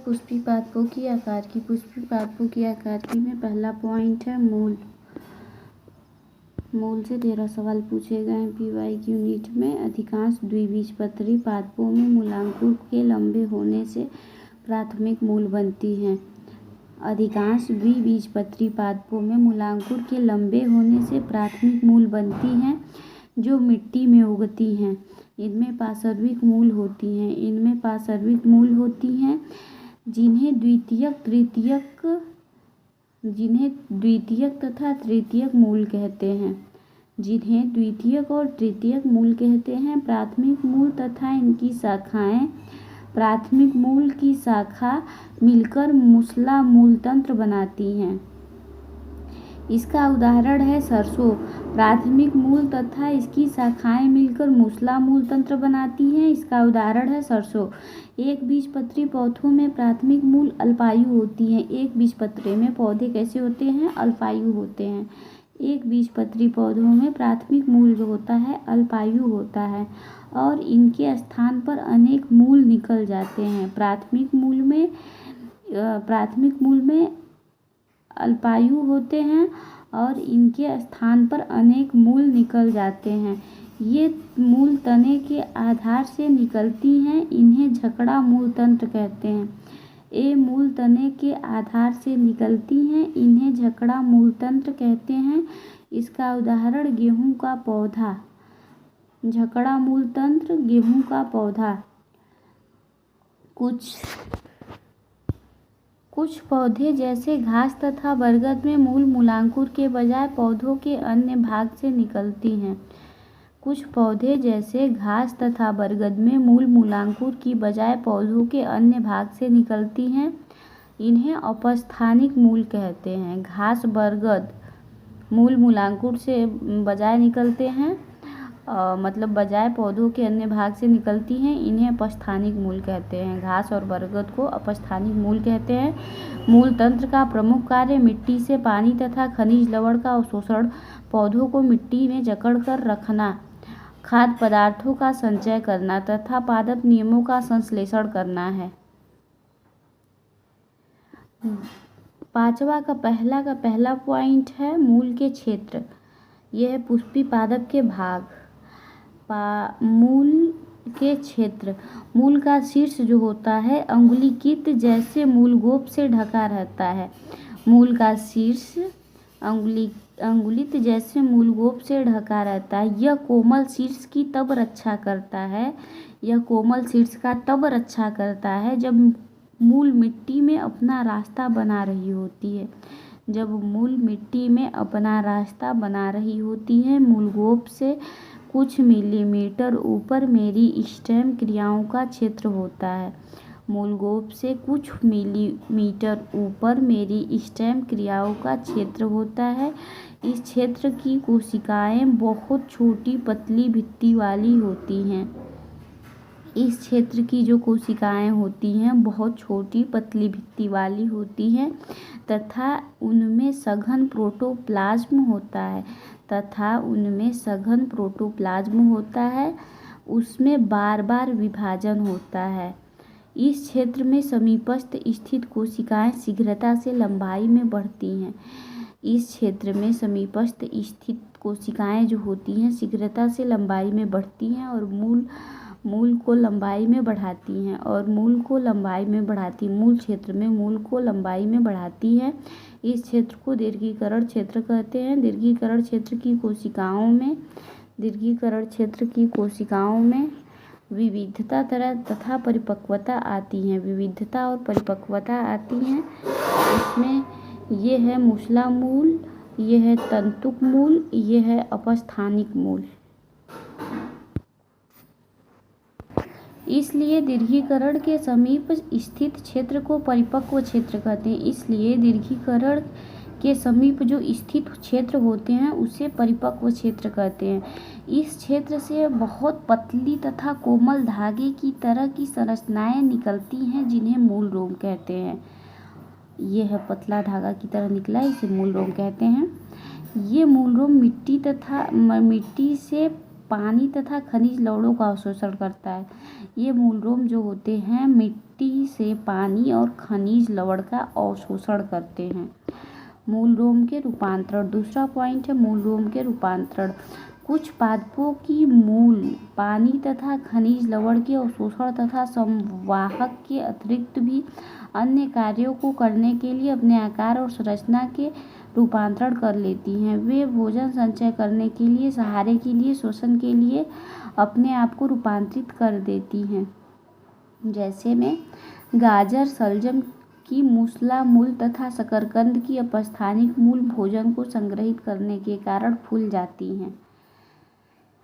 पुष्पी पादपों की आकार की। पुष्पी पादपों की आकार की में पहला पॉइंट है मूल। मूल से 13 सवाल पूछे गए हैं PY यूनिट में। अधिकांश द्विबीजपत्री पादपों में मूलांकुर के लंबे होने से प्राथमिक मूल बनती हैं। अधिकांश द्विबीजपत्री पादपों में मूलांकुर के लंबे होने से प्राथमिक मूल बनती हैं जो मिट्टी में उगती हैं। इनमें पार्श्विक मूल होती हैं जिन्हें द्वितीयक तथा तृतीयक मूल कहते हैं। प्राथमिक मूल तथा इनकी शाखाएं प्राथमिक मूल की शाखा मिलकर मूसला मूलतंत्र बनाती हैं। इसका उदाहरण है सरसों। प्राथमिक मूल तथा इसकी शाखाएं मिलकर मूसला मूलतंत्र बनाती हैं। इसका उदाहरण है सरसों। एक बीजपत्री पौधों में प्राथमिक मूल अल्पायु होती हैं। एक बीजपत्री में पौधे कैसे होते हैं? अल्पायु होते हैं। एक बीजपत्री पौधों में प्राथमिक मूल जो होता है अल्पायु होता है और इनके स्थान पर अनेक मूल निकल जाते हैं। प्राथमिक मूल में अल्पायु होते हैं और इनके स्थान पर अनेक मूल निकल जाते हैं। ये मूल तने के आधार से निकलती हैं। इन्हें झकड़ा मूलतंत्र कहते हैं। ये मूल तने के आधार से निकलती हैं। इन्हें झकड़ा मूलतंत्र कहते हैं। इसका उदाहरण गेहूं का पौधा। झकड़ा मूलतंत्र गेहूं का पौधा। कुछ पौधे जैसे घास तथा बरगद में मूल मूलांकुर के बजाय पौधों के अन्य भाग से निकलती हैं। कुछ पौधे जैसे घास तथा बरगद में मूल मूलांकुर की बजाय पौधों के अन्य भाग से निकलती हैं। इन्हें अपस्थानिक मूल कहते हैं। घास बरगद मूल मूलांकुर से बजाय निकलते हैं बजाय पौधों के अन्य भाग से निकलती हैं। इन्हें अपस्थानिक मूल कहते हैं। घास और बरगद को अपस्थानिक मूल कहते हैं। मूल तंत्र का प्रमुख कार्य मिट्टी से पानी तथा खनिज लवण का अवशोषण, पौधों को मिट्टी में जकड़ कर रखना, खाद्य पदार्थों का संचय करना तथा पादप नियमों का संश्लेषण करना है। पांचवा का पहला पॉइंट है मूल के क्षेत्र। यह है पुष्पी पादप के भाग। मूल के क्षेत्र। मूल का शीर्ष जो होता है अंगुलीकृत जैसे मूलगोप से ढका रहता है। मूल का शीर्ष अंगुलित जैसे मूलगोप से ढका रहता है। यह कोमल शीर्ष की तब रक्षा करता है जब मूल मिट्टी में अपना रास्ता बना रही होती है। मूलगोप से कुछ मिलीमीटर ऊपर मेरिस्टेम क्रियाओं का क्षेत्र होता है। मूलगोप से कुछ मिलीमीटर ऊपर मेरिस्टेम क्रियाओं का क्षेत्र होता है। इस क्षेत्र की कोशिकाएं बहुत छोटी पतली भित्ति वाली होती हैं। इस क्षेत्र की जो कोशिकाएं होती हैं बहुत छोटी पतली भित्ति वाली होती हैं तथा उनमें सघन प्रोटोप्लाज्म होता है। उसमें बार बार विभाजन होता है। इस क्षेत्र में समीपस्थ स्थित कोशिकाएं शीघ्रता से लंबाई में बढ़ती हैं। इस क्षेत्र में समीपस्थ स्थित कोशिकाएं जो होती हैं शीघ्रता से लंबाई में बढ़ती हैं और मूल को लंबाई में बढ़ाती हैं मूल क्षेत्र में मूल को लंबाई में बढ़ाती हैं। इस क्षेत्र को दीर्घीकरण क्षेत्र कहते हैं। दीर्घीकरण क्षेत्र की कोशिकाओं में विविधता तथा परिपक्वता आती हैं। इसमें ये है मूसला मूल, ये है तंतुक मूल, ये है अपस्थानिक मूल। इसलिए दीर्घीकरण के समीप स्थित क्षेत्र को परिपक्व क्षेत्र कहते हैं। इसलिए दीर्घीकरण के समीप जो स्थित क्षेत्र होते हैं उसे परिपक्व क्षेत्र कहते हैं। इस क्षेत्र से बहुत पतली तथा कोमल धागे की तरह की संरचनाएं निकलती हैं जिन्हें मूल रोम कहते हैं। ये है पतला धागा की तरह निकला, इसे मूल रोम कहते हैं। ये मूल रोम मिट्टी से पानी तथा खनिज लवणों का अवशोषण करता है। ये मूल रोम जो होते हैं मिट्टी से पानी और खनिज लवण का अवशोषण करते हैं। मूल रोम के रूपांतरण। दूसरा पॉइंट है मूल रोम के रूपांतरण। कुछ पादपों की मूल पानी तथा खनिज लवण के अवशोषण तथा संवाहक के अतिरिक्त भी अन्य कार्यों को करने के लिए अपने आकार और संरचना के रूपांतरण कर लेती हैं। वे भोजन संचय करने के लिए, सहारे के लिए, श्वसन के लिए अपने आप को रूपांतरित कर देती हैं। जैसे में गाजर, शलजम की मूसला मूल तथा शकरकंद की अपस्थानिक मूल भोजन को संग्रहित करने के कारण फूल जाती हैं।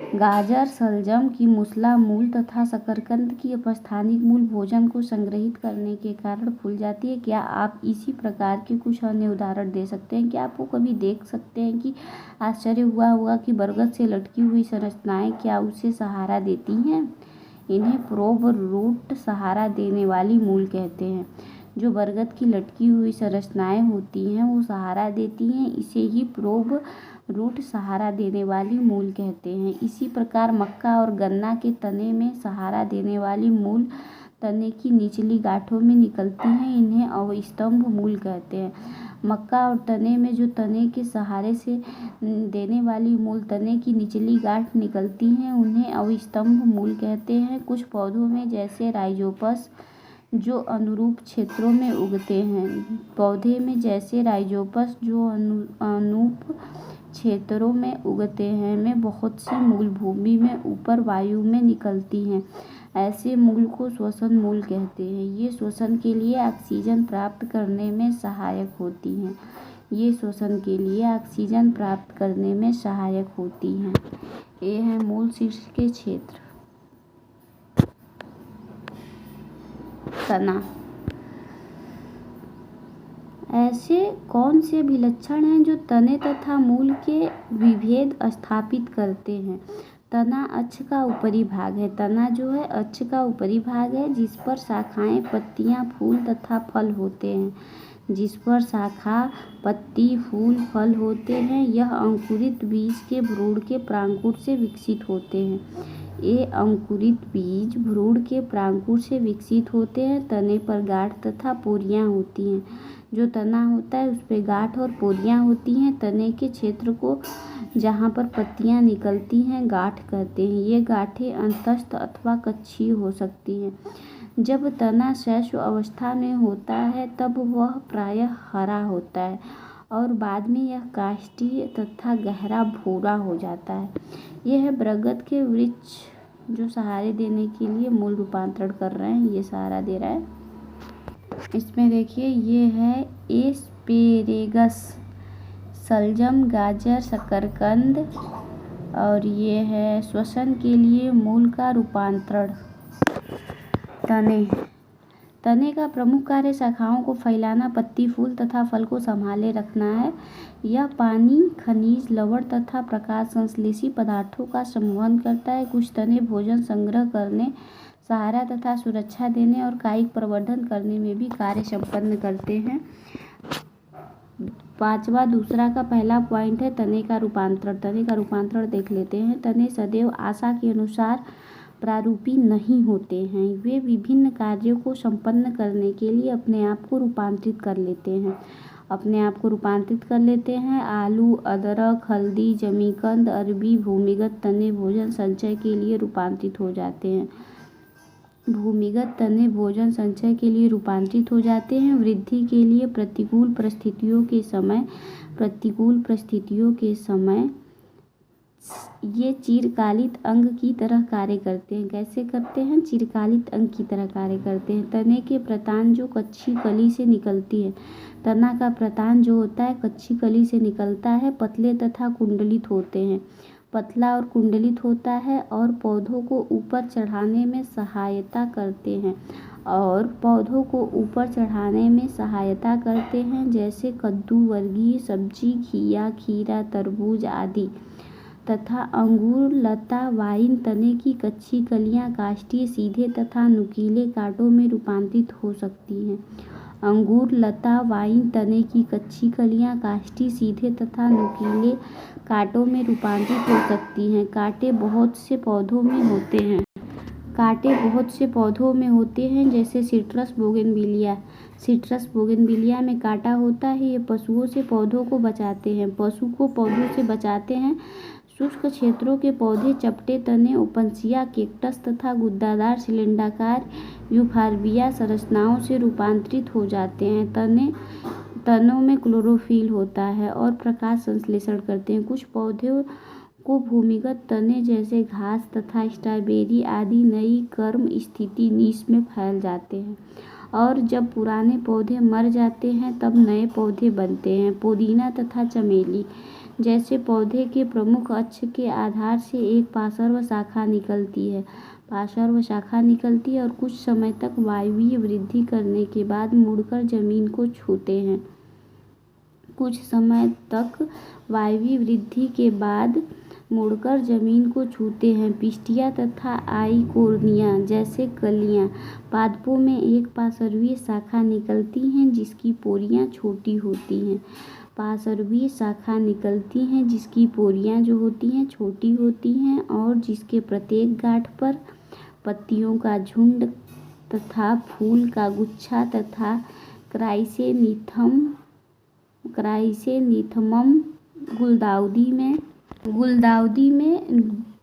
गाजर, शलजम की मूसला मूल तथा शकरकंद की अपस्थानिक मूल भोजन को संग्रहित करने के कारण फूल जाती है। क्या आप इसी प्रकार के कुछ अन्य उदाहरण दे सकते हैं? क्या आपको कभी देख सकते हैं कि आश्चर्य हुआ होगा कि बरगद से लटकी हुई संरचनाएं क्या उसे सहारा देती हैं? इन्हें प्रोब रूट सहारा देने वाली मूल कहते हैं। जो बरगद की लटकी हुई संरचनाएं होती हैं वो सहारा देती हैं, इसे ही प्रोब रूट सहारा देने वाली मूल कहते हैं। इसी प्रकार मक्का और गन्ना के तने में सहारा देने वाली मूल तने की निचली गांठों में निकलती हैं, इन्हें अवस्तंभ मूल कहते हैं। मक्का और तने में जो तने के सहारे से देने वाली मूल तने की निचली गांठ निकलती हैं उन्हें अवस्तंभ मूल कहते हैं। कुछ पौधों में जैसे राइजोपस जो अनुरूप क्षेत्रों में उगते हैं, पौधे में जैसे राइजोपस जो अनूप क्षेत्रों में उगते हैं में बहुत सी मूल भूमि में ऊपर वायु में निकलती हैं। ऐसे मूल को श्वसन मूल कहते हैं। ये श्वसन के लिए ऑक्सीजन प्राप्त करने में सहायक होती हैं। ये है मूल शीर्ष के क्षेत्र। तना। ऐसे कौन से विलक्षण हैं जो तने तथा मूल के विभेद स्थापित करते हैं? तना अक्ष का ऊपरी भाग है। तना जो है अक्ष का ऊपरी भाग है जिस पर शाखाएं, पत्तियां, फूल तथा फल होते हैं। यह अंकुरित बीज के भ्रूण के प्रांकुर से विकसित होते हैं। ये अंकुरित बीज भ्रूण के प्रांकुर से विकसित होते हैं। तने पर गांठ तथा पोरियां होती हैं। जो तना होता है उस पर गांठ और पोरियां होती हैं। तने के क्षेत्र को जहाँ पर पत्तियां निकलती हैं गांठ कहते हैं। ये गांठें अंतस्थ अथवा कक्षीय हो सकती हैं। जब तना शैशव अवस्था में होता है तब वह प्रायः हरा होता है और बाद में यह काष्ठीय तथा गहरा भूरा हो जाता है। यह है बरगद के वृक्ष जो सहारे देने के लिए मूल रूपांतरण कर रहे हैं, ये सहारा दे रहा है। इसमें देखिए ये है एस्पेरेगस, शलजम, गाजर, शकरकंद और ये है श्वसन के लिए मूल का रूपांतरण। तने का प्रमुख कार्य शाखाओं को फैलाना, पत्ती, फूल तथा फल को संभाले रखना है। यह पानी, खनिज, लवण तथा प्रकाश संश्लेषी पदार्थों का संवहन करता है। कुछ तने भोजन संग्रह करने, सहारा तथा सुरक्षा देने और कायिक प्रवर्धन करने में भी कार्य संपन्न करते हैं। पांचवा दूसरा का पहला पॉइंट है तने का रूपांतरण। तने का रूपांतरण देख लेते हैं। तने सदैव आशा के अनुसार प्रारूपी नहीं होते हैं। वे विभिन्न कार्यों को संपन्न करने के लिए अपने आप को रूपांतरित कर लेते हैं। आलू, अदरक, हल्दी, जमीकंद, अरबी भूमिगत तने भोजन संचय के लिए रूपांतरित हो जाते हैं। वृद्धि के लिए प्रतिकूल परिस्थितियों के समय ये चिरकालित अंग की तरह कार्य करते हैं। कैसे करते हैं? चिरकालित अंग की तरह कार्य करते हैं। तने के प्रतान जो कच्ची कली से निकलती है, तना का प्रतान जो होता है कच्ची कली से निकलता है, पतले तथा कुंडलित होते हैं। पतला और कुंडलित होता है और पौधों को ऊपर चढ़ाने में सहायता करते हैं, जैसे कद्दू वर्गीय सब्जी, घिया, खीरा, तरबूज आदि। तथा अंगूर, लता, वाइन तने की कच्ची कलियां काष्ठीय, सीधे तथा नुकीले कांटों में रूपांतरित हो सकती हैं। अंगूर, लता, वाइन तने की कच्ची कलियां काष्ठीय, सीधे तथा नुकीले कांटों में रूपांतरित हो सकती हैं। कांटे बहुत से पौधों में होते हैं। कांटे बहुत से पौधों में होते हैं, जैसे सिट्रस बोगनविलिया। सिट्रस बोगनविलिया में कांटा होता है। ये पशुओं से पौधों को बचाते हैं। पशु को पौधों से बचाते हैं। शुष्क क्षेत्रों के पौधे चपटे तने, ओपनसिया, कैक्टस तथा गुद्दादार सिलेंडराकार यूफॉर्बिया संरचनाओं से रूपांतरित हो जाते हैं। तनों में क्लोरोफिल होता है और प्रकाश संश्लेषण करते हैं। कुछ पौधों को भूमिगत तने जैसे घास तथा स्ट्रॉबेरी आदि नई कर्म स्थिति नीश में फैल जाते हैं, और जब पुराने पौधे मर जाते हैं तब नए पौधे बनते हैं। पुदीना तथा चमेली जैसे पौधे के प्रमुख अक्ष के आधार से एक पार्श्व शाखा निकलती है। और कुछ समय तक वायवीय वृद्धि करने के बाद मुड़कर जमीन को छूते हैं। पिस्टिया तथा आइकोर्निया जैसे कलियां पादपों में एक पार्श्वीय शाखा निकलती हैं जिसकी पोरियां छोटी होती हैं। जो होती हैं छोटी होती हैं और जिसके प्रत्येक गांठ पर पत्तियों का झुंड तथा फूल का गुच्छा तथा क्राइसेंथेमम गुलदाउदी में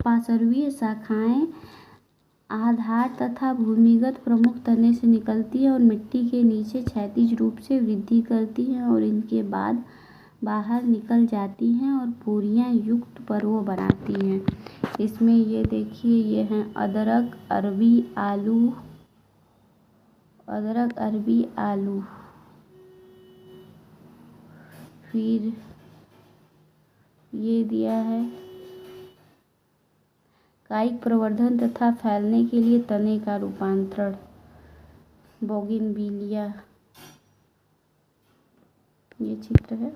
पार्श्वीय शाखाएं आधार तथा भूमिगत प्रमुख तने से निकलती हैं और मिट्टी के नीचे क्षैतिज रूप से वृद्धि करती हैं और इनके बाद बाहर निकल जाती हैं और पोरियां युक्त पर्व बनाती हैं। इसमें ये देखिए, ये हैं अदरक, अरबी आलू। फिर ये दिया है कायिक प्रवर्धन तथा फैलने के लिए तने का रूपांतरण, बोगनविलिया। ये चित्र है।